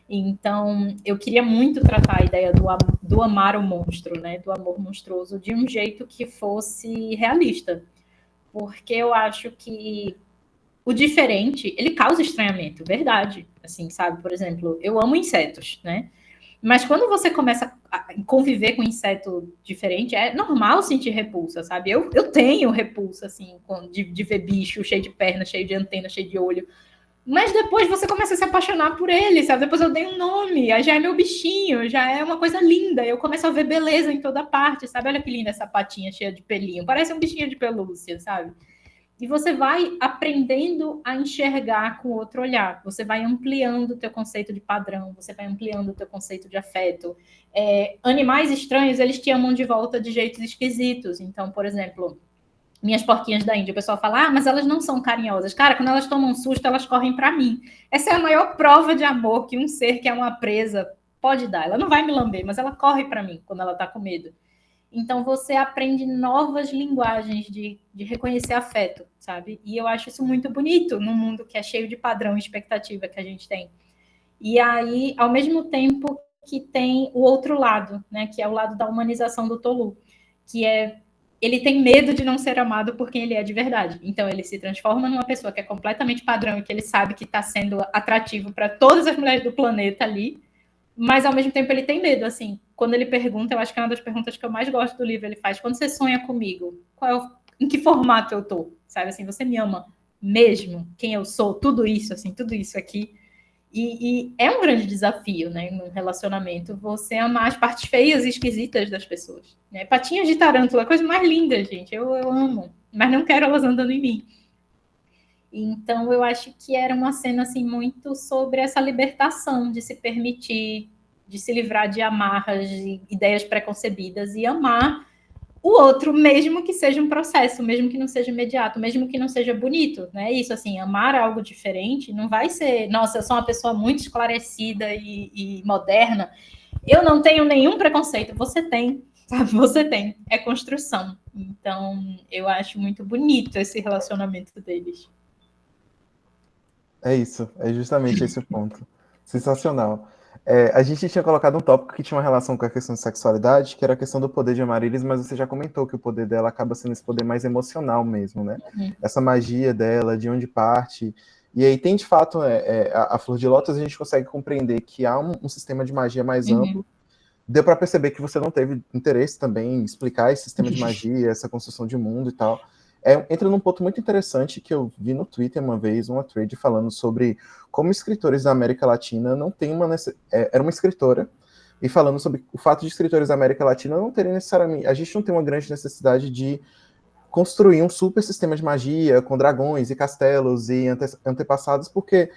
B: Então, eu queria muito tratar a ideia do amar o monstro, né? Do amor monstruoso, de um jeito que fosse realista. Porque eu acho que o diferente, ele causa estranhamento, verdade. Assim, sabe? Por exemplo, eu amo insetos, né? Mas quando você começa a conviver com um inseto diferente, é normal sentir repulsa, sabe? Eu tenho repulsa, assim, de ver bicho cheio de perna, cheio de antena, cheio de olho. Mas depois você começa a se apaixonar por ele, sabe? Depois eu dei um nome, aí já é meu bichinho, já é uma coisa linda. Eu começo a ver beleza em toda parte, sabe? Olha que linda essa patinha cheia de pelinho. Parece um bichinho de pelúcia, sabe? E você vai aprendendo a enxergar com outro olhar. Você vai ampliando o teu conceito de padrão, você vai ampliando o teu conceito de afeto. Animais estranhos, eles te amam de volta de jeitos esquisitos. Então, por exemplo, minhas porquinhas da Índia, o pessoal fala, mas elas não são carinhosas. Cara, quando elas tomam um susto, elas correm para mim. Essa é a maior prova de amor que um ser que é uma presa pode dar. Ela não vai me lamber, mas ela corre para mim quando ela está com medo. Então, você aprende novas linguagens de reconhecer afeto, sabe? E eu acho isso muito bonito num mundo que é cheio de padrão e expectativa que a gente tem. E aí, ao mesmo tempo que tem o outro lado, né? Que é o lado da humanização do Tolu, que é ele tem medo de não ser amado por quem ele é de verdade. Então, ele se transforma numa pessoa que é completamente padrão e que ele sabe que está sendo atrativo para todas as mulheres do planeta ali, mas, ao mesmo tempo, ele tem medo, assim. Quando ele pergunta, eu acho que é uma das perguntas que eu mais gosto do livro, ele faz, quando você sonha comigo, em que formato eu tô? Sabe, assim, você me ama mesmo? Quem eu sou? Tudo isso, assim, tudo isso aqui. E é um grande desafio, né, num relacionamento, você amar as partes feias e esquisitas das pessoas. Né? Patinhas de tarântula, a coisa mais linda, gente. Eu amo, mas não quero elas andando em mim. Então, eu acho que era uma cena assim muito sobre essa libertação de se permitir, de se livrar de amarras, de ideias preconcebidas e amar o outro, mesmo que seja um processo, mesmo que não seja imediato, mesmo que não seja bonito, né? Isso, assim, amar algo diferente não vai ser, nossa, eu sou uma pessoa muito esclarecida e moderna, eu não tenho nenhum preconceito. Você tem, sabe? Você tem. É construção. Então, eu acho muito bonito esse relacionamento deles.
A: É isso, é justamente esse o ponto. Sensacional. A gente tinha colocado um tópico que tinha uma relação com a questão de sexualidade, que era a questão do poder de Amaryllis, mas você já comentou que o poder dela acaba sendo esse poder mais emocional mesmo, né? Essa magia dela, de onde parte. E aí tem, de fato, a Flor de Lótus, a gente consegue compreender que há um sistema de magia mais amplo. Deu para perceber que você não teve interesse também em explicar esse sistema de magia, essa construção de mundo e tal. Entra num ponto muito interessante que eu vi no Twitter uma vez, uma thread falando sobre como escritores da América Latina não têm era uma escritora, e falando sobre o fato de escritores da América Latina não terem necessariamente... A gente não tem uma grande necessidade de construir um super sistema de magia com dragões e castelos e antepassados, porque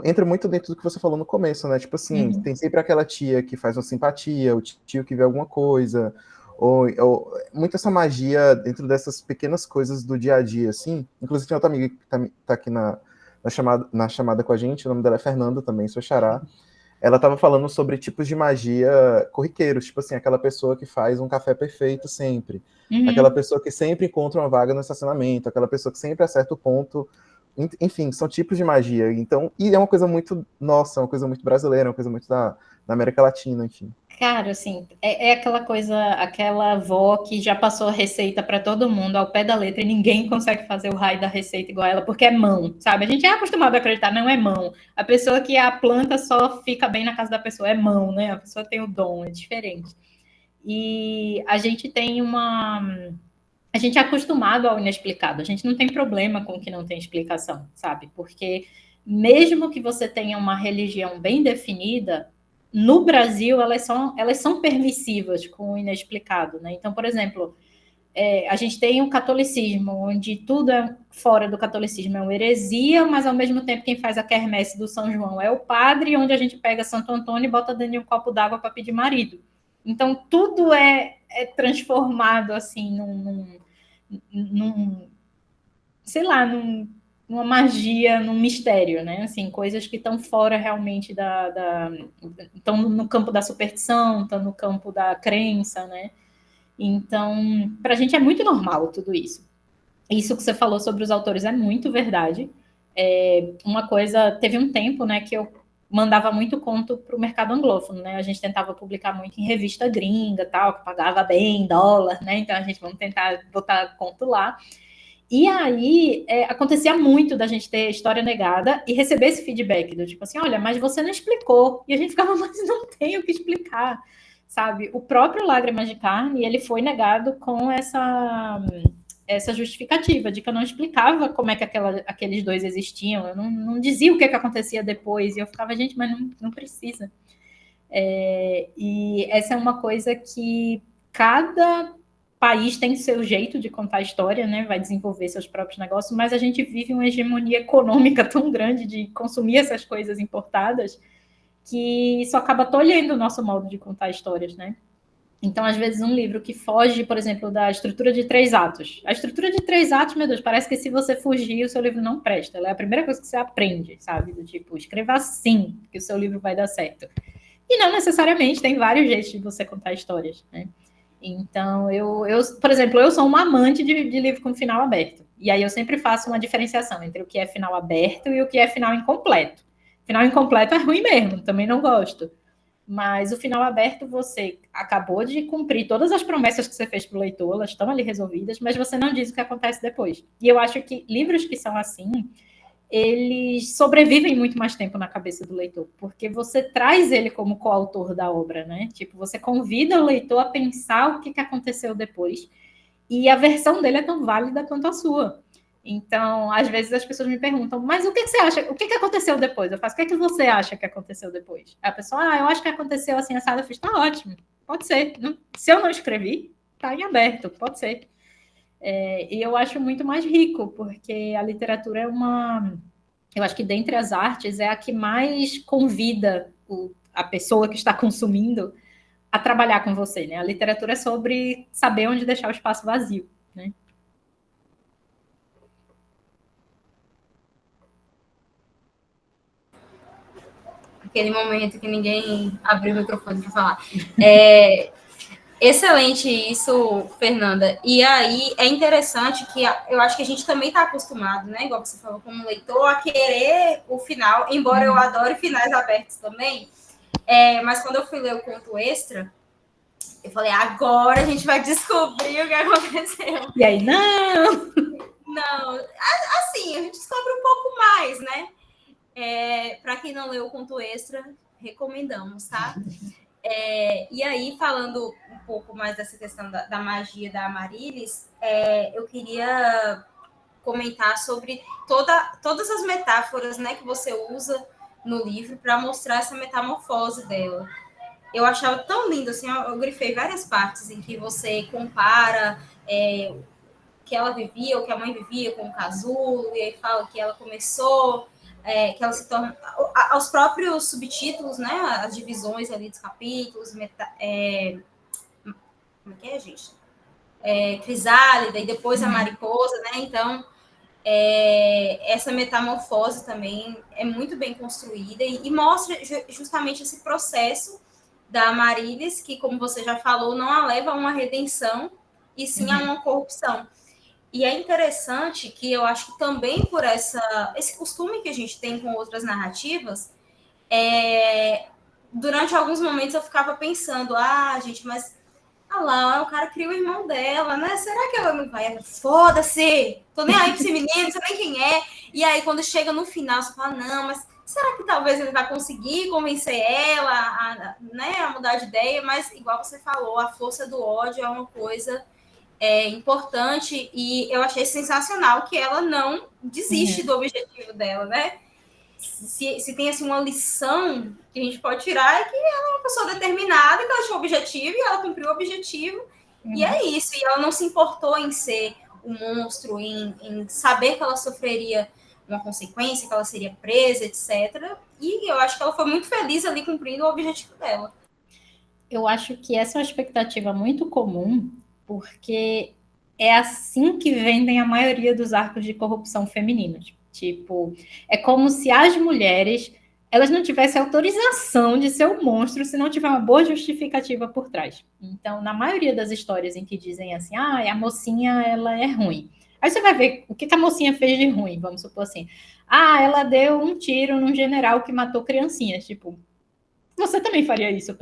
A: entra muito dentro do que você falou no começo, né? Tipo assim, tem sempre aquela tia que faz uma simpatia, o tio que vê alguma coisa, ou muito essa magia dentro dessas pequenas coisas do dia a dia, assim. Inclusive tem outra amiga que tá aqui na chamada com a gente, o nome dela é Fernanda também, sua xará. Ela estava falando sobre tipos de magia corriqueiros, tipo assim, aquela pessoa que faz um café perfeito sempre, aquela pessoa que sempre encontra uma vaga no estacionamento, aquela pessoa que sempre acerta o ponto. Enfim, são tipos de magia. Então, e é uma coisa muito nossa, uma coisa muito brasileira, uma coisa muito da América Latina, enfim.
B: Cara, assim, é aquela coisa, aquela avó que já passou a receita para todo mundo ao pé da letra e ninguém consegue fazer o raio da receita igual ela, porque é mão, sabe? A gente é acostumado a acreditar, não é mão. A pessoa que a planta só fica bem na casa da pessoa, é mão, né? A pessoa tem o dom, é diferente. E a gente tem a gente é acostumado ao inexplicado, a gente não tem problema com o que não tem explicação, sabe? Porque mesmo que você tenha uma religião bem definida, no Brasil elas são permissivas com o inexplicado, né? Então, por exemplo, a gente tem um catolicismo, onde tudo fora do catolicismo é uma heresia, mas ao mesmo tempo quem faz a quermesse do São João é o padre, onde a gente pega Santo Antônio e bota dentro de um copo d'água para pedir marido. Então, tudo é transformado, assim, sei lá, numa magia, num mistério, né? Assim, coisas que estão fora realmente estão no campo da superstição, estão no campo da crença, né? Então, para a gente é muito normal tudo isso. Isso que você falou sobre os autores é muito verdade. Uma coisa, teve um tempo, né, que eu mandava muito conto para o mercado anglófono, né? A gente tentava publicar muito em revista gringa, tal, que pagava bem, dólar, né? Então a gente vamos tentar botar conto lá. E aí acontecia muito da gente ter história negada e receber esse feedback do tipo assim, olha, mas você não explicou. E a gente ficava, mas não tem o que explicar, sabe? O próprio Lágrimas de Carne, ele foi negado com essa justificativa de que eu não explicava como é que aqueles dois existiam, eu não dizia o que acontecia depois, e eu ficava, gente, mas não precisa. E essa é uma coisa que cada país tem seu jeito de contar a história, né? Vai desenvolver seus próprios negócios, mas a gente vive uma hegemonia econômica tão grande de consumir essas coisas importadas que isso acaba tolhendo o nosso modo de contar histórias, né? Então, às vezes, um livro que foge, por exemplo, da estrutura de 3 atos. A estrutura de 3 atos, meu Deus, parece que se você fugir, o seu livro não presta. Ela é a primeira coisa que você aprende, sabe? Do tipo, escreva assim, que o seu livro vai dar certo. E não necessariamente, tem vários jeitos de você contar histórias, né? Então, por exemplo, eu sou uma amante de livro com final aberto. E aí eu sempre faço uma diferenciação entre o que é final aberto e o que é final incompleto. Final incompleto é ruim mesmo, também não gosto. Mas o final aberto, você acabou de cumprir todas as promessas que você fez para o leitor, elas estão ali resolvidas, mas você não diz o que acontece depois. E eu acho que livros que são assim, eles sobrevivem muito mais tempo na cabeça do leitor, porque você traz ele como coautor da obra, né? Tipo, você convida o leitor a pensar o que aconteceu depois, e a versão dele é tão válida quanto a sua. Então, às vezes as pessoas me perguntam, mas o que você acha? O que aconteceu depois? Eu faço, o que você acha que aconteceu depois? A pessoa, eu acho que aconteceu assim, assado. Eu fiz, tá ótimo, pode ser. Se eu não escrevi, tá em aberto, pode ser. E eu acho muito mais rico, porque a literatura é uma... Eu acho que dentre as artes é a que mais convida a pessoa que está consumindo a trabalhar com você, né? A literatura é sobre saber onde deixar o espaço vazio, né?
C: Aquele momento que ninguém abriu o microfone para falar. Excelente isso, Fernanda. E aí é interessante que eu acho que a gente também está acostumado, né? Igual você falou, como leitor, a querer o final, embora eu adore finais abertos também. Mas quando eu fui ler o conto extra, eu falei, agora a gente vai descobrir o que aconteceu.
B: E aí, não!
C: Não, assim, a gente descobre um pouco mais, né? Para quem não leu o conto extra, recomendamos, tá? E aí, falando um pouco mais dessa questão da magia da Amaryllis, eu queria comentar sobre todas as metáforas, né, que você usa no livro para mostrar essa metamorfose dela. Eu achava tão lindo, assim, eu grifei várias partes em que você compara o que ela vivia, o que a mãe vivia com o casulo, e aí fala que ela começou... que ela se torna... Aos próprios subtítulos, né? As divisões ali dos capítulos, como é que é, gente? Crisálida, e depois a mariposa, né? Então, essa metamorfose também é muito bem construída e mostra justamente esse processo da Amaryllis, que, como você já falou, não a leva a uma redenção, e sim a uma corrupção. E é interessante que eu acho que também por esse costume que a gente tem com outras narrativas, durante alguns momentos eu ficava pensando, gente, mas lá, o cara cria o irmão dela, né? Será que ela não vai? Foda-se! Tô nem aí pra esse menino, não sei nem quem é. E aí, quando chega no final, você fala, não, mas será que talvez ele vai conseguir convencer ela a mudar de ideia? Mas, igual você falou, a força do ódio é uma coisa importante, e eu achei sensacional que ela não desiste do objetivo dela, né? Se tem assim, uma lição que a gente pode tirar, é que ela é uma pessoa determinada, que ela tinha um objetivo e ela cumpriu o objetivo, e é isso. E ela não se importou em ser um monstro, em saber que ela sofreria uma consequência, que ela seria presa, etc. E eu acho que ela foi muito feliz ali cumprindo o objetivo dela.
B: Eu acho que essa é uma expectativa muito comum, porque é assim que vendem a maioria dos arcos de corrupção femininos. Tipo, é como se as mulheres elas não tivessem autorização de ser um monstro se não tiver uma boa justificativa por trás. Então, na maioria das histórias em que dizem assim, a mocinha ela é ruim. Aí você vai ver o que a mocinha fez de ruim, vamos supor assim. Ela deu um tiro num general que matou criancinhas. Tipo, você também faria isso,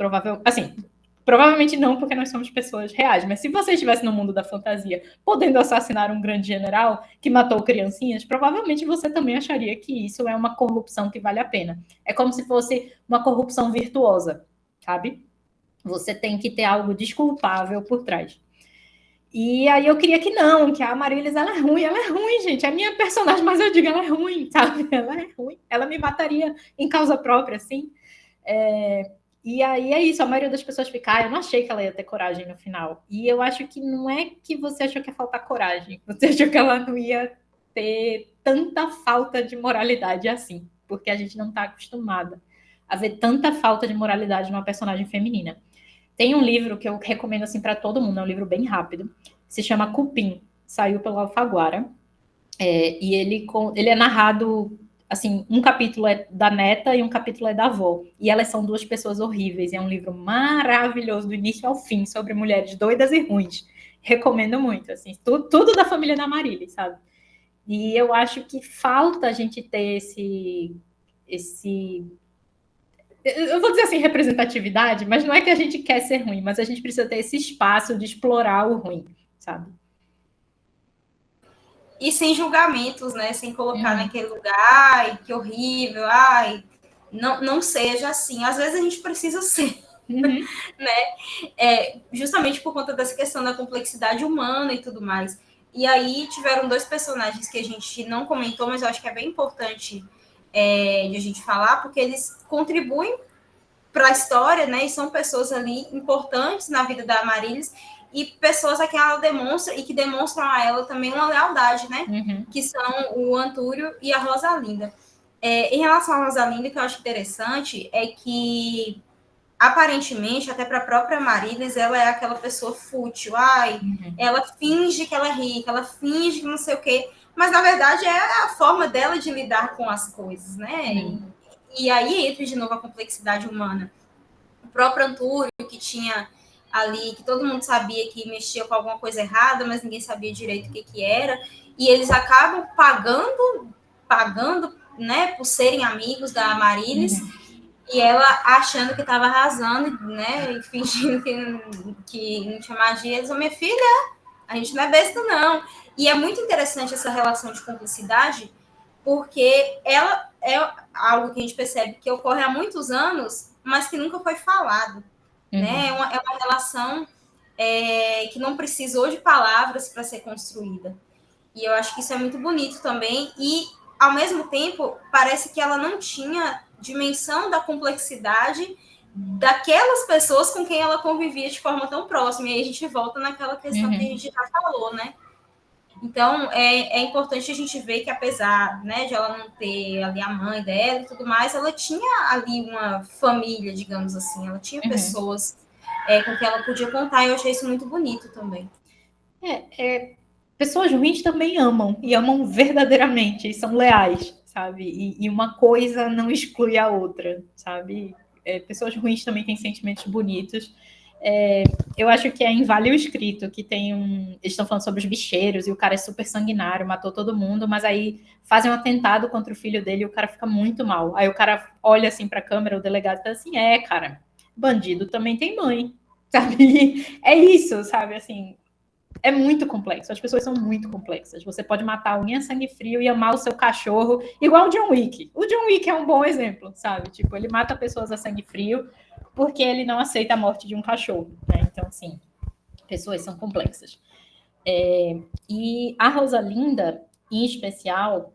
B: provavelmente não, porque nós somos pessoas reais, mas se você estivesse no mundo da fantasia, podendo assassinar um grande general que matou criancinhas, provavelmente você também acharia que isso é uma corrupção que vale a pena. É como se fosse uma corrupção virtuosa, sabe? Você tem que ter algo desculpável por trás. E aí eu queria que não, que a Amaryllis, ela é ruim, gente. É a minha personagem, mas eu digo, ela é ruim, sabe? Ela é ruim. Ela me mataria em causa própria, assim. E aí é isso, a maioria das pessoas fica, eu não achei que ela ia ter coragem no final. E eu acho que não é que você achou que ia faltar coragem, você achou que ela não ia ter tanta falta de moralidade assim, porque a gente não está acostumada a ver tanta falta de moralidade numa personagem feminina. Tem um livro que eu recomendo assim para todo mundo, é um livro bem rápido, se chama Cupim, saiu pela Alfaguara, e ele é narrado assim, um capítulo é da neta e um capítulo é da avó. E elas são duas pessoas horríveis. É um livro maravilhoso, do início ao fim, sobre mulheres doidas e ruins. Recomendo muito, assim, tudo da família da Amaryllis, sabe? E eu acho que falta a gente ter eu vou dizer assim, representatividade, mas não é que a gente quer ser ruim, mas a gente precisa ter esse espaço de explorar o ruim, sabe?
C: E sem julgamentos, né? Sem colocar naquele lugar, ai, que horrível, ai, não seja assim. Às vezes a gente precisa ser, né? Justamente por conta dessa questão da complexidade humana e tudo mais. E aí tiveram dois personagens que a gente não comentou, mas eu acho que é bem importante de a gente falar, porque eles contribuem para a história, né? E são pessoas ali importantes na vida da Amaryllis e pessoas a quem ela demonstra e que demonstram a ela também uma lealdade, né? Que são o Antúrio e a Rosalinda. Em relação a Rosalinda, o que eu acho interessante é que aparentemente, até para a própria Amaryllis, ela é aquela pessoa fútil. Ai, ela finge que ela é rica, ela finge que não sei o quê, mas na verdade é a forma dela de lidar com as coisas, né? E aí entra de novo a complexidade humana. O próprio Antúrio, que tinha ali, que todo mundo sabia que mexia com alguma coisa errada, mas ninguém sabia direito o que era, e eles acabam pagando, né, por serem amigos da Amaryllis, e ela achando que estava arrasando, né, e fingindo que não tinha magia. Eles minha filha, a gente não é besta, não. E é muito interessante essa relação de cumplicidade, porque ela é algo que a gente percebe que ocorre há muitos anos, mas que nunca foi falado. Né? É uma relação que não precisou de palavras para ser construída. E eu acho que isso é muito bonito também. E, ao mesmo tempo, parece que ela não tinha dimensão da complexidade daquelas pessoas com quem ela convivia de forma tão próxima. E aí a gente volta naquela questão que a gente já falou, né? Então, é importante a gente ver que, apesar, né, de ela não ter ali a mãe dela e tudo mais, ela tinha ali uma família, digamos assim. Ela tinha pessoas com quem ela podia contar, e eu achei isso muito bonito também.
B: Pessoas ruins também amam, e amam verdadeiramente, e são leais, sabe? E uma coisa não exclui a outra, sabe? Pessoas ruins também têm sentimentos bonitos. Eu acho que é em Vale o Escrito, que tem eles estão falando sobre os bicheiros, e o cara é super sanguinário, matou todo mundo, mas aí fazem um atentado contra o filho dele e o cara fica muito mal. Aí o cara olha assim pra câmera, o delegado fala assim, cara, bandido também tem mãe, sabe? É isso, sabe? Assim, é muito complexo. As pessoas são muito complexas. Você pode matar alguém a sangue frio e amar o seu cachorro, igual o John Wick. O John Wick é um bom exemplo, sabe? Tipo, ele mata pessoas a sangue frio porque ele não aceita a morte de um cachorro, né? Então, assim, pessoas são complexas. E a Rosalinda, em especial,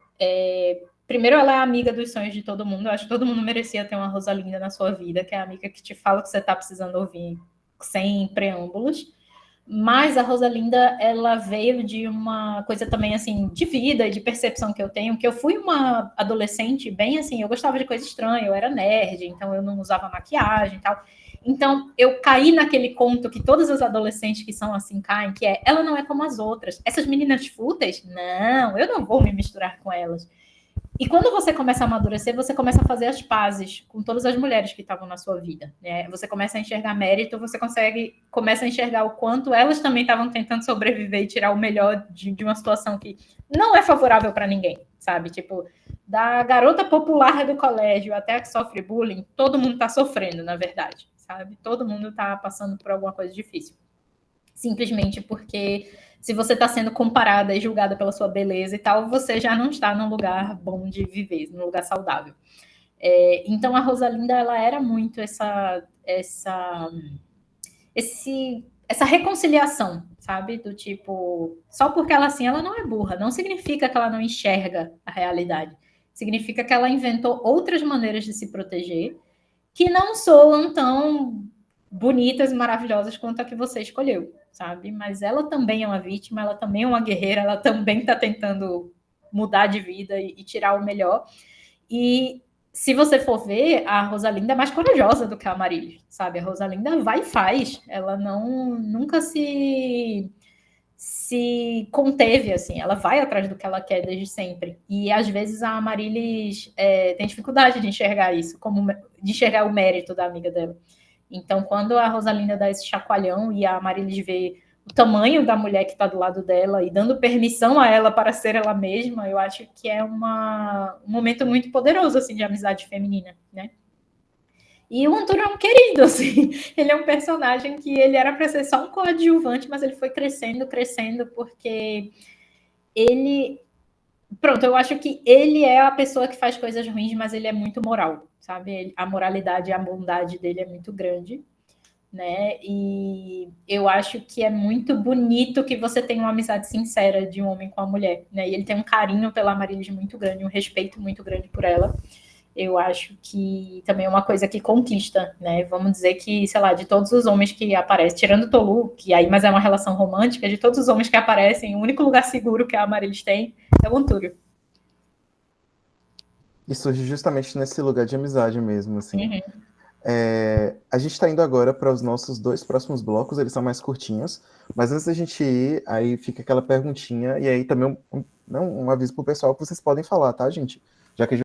B: primeiro, ela é amiga dos sonhos de todo mundo. Eu acho que todo mundo merecia ter uma Rosalinda na sua vida, que é a amiga que te fala o que você está precisando ouvir sem preâmbulos. Mas a Rosalinda, ela veio de uma coisa também, assim, de vida e de percepção que eu tenho, que eu fui uma adolescente bem, assim, eu gostava de coisa estranha, eu era nerd, então eu não usava maquiagem e tal. Então, eu caí naquele conto que todas as adolescentes que são assim caem, que é, ela não é como as outras. Essas meninas fúteis, não, eu não vou me misturar com elas. E quando você começa a amadurecer, você começa a fazer as pazes com todas as mulheres que estavam na sua vida, né? Você começa a enxergar mérito, você começa a enxergar o quanto elas também estavam tentando sobreviver e tirar o melhor de uma situação que não é favorável para ninguém, sabe? Tipo, da garota popular do colégio até a que sofre bullying, todo mundo está sofrendo, na verdade, sabe? Todo mundo está passando por alguma coisa difícil. Simplesmente porque se você está sendo comparada e julgada pela sua beleza e tal, você já não está num lugar bom de viver, num lugar saudável. Então a Rosalinda, ela era muito essa reconciliação, sabe? Do tipo, só porque ela assim, ela não é burra, não significa que ela não enxerga a realidade. Significa que ela inventou outras maneiras de se proteger que não soam tão bonitas e maravilhosas quanto a que você escolheu, sabe? Mas ela também é uma vítima, ela também é uma guerreira, ela também está tentando mudar de vida e tirar o melhor. E se você for ver, a Rosalinda é mais corajosa do que a Amaryllis, sabe? A Rosalinda vai e faz, ela nunca se conteve, assim, ela vai atrás do que ela quer desde sempre. E às vezes a Amaryllis tem dificuldade de enxergar isso, de enxergar o mérito da amiga dela. Então, quando a Rosalinda dá esse chacoalhão e a Amaryllis vê o tamanho da mulher que está do lado dela e dando permissão a ela para ser ela mesma, eu acho que é um momento muito poderoso, assim, de amizade feminina, né? E o Antônio é um querido, assim. Ele é um personagem que ele era para ser só um coadjuvante, mas ele foi crescendo, porque ele... Pronto, eu acho que ele é a pessoa que faz coisas ruins, mas ele é muito moral, sabe? A moralidade e a bondade dele é muito grande, né? E eu acho que é muito bonito que você tenha uma amizade sincera de um homem com a mulher, né? E ele tem um carinho pela Marilis muito grande, um respeito muito grande por ela. Eu acho que também é uma coisa que conquista, né? Vamos dizer que, sei lá, de todos os homens que aparecem, tirando o Tolu, que aí mas é uma relação romântica, de todos os homens que aparecem, o único lugar seguro que a Marilis tem é o Antúrio.
A: E surge justamente nesse lugar de amizade mesmo, assim.
B: Uhum.
A: A gente está indo agora para os nossos 2 próximos blocos, eles são mais curtinhos, mas antes da gente ir, aí fica aquela perguntinha, e aí também um aviso pro pessoal que vocês podem falar, tá, gente? Já que a gente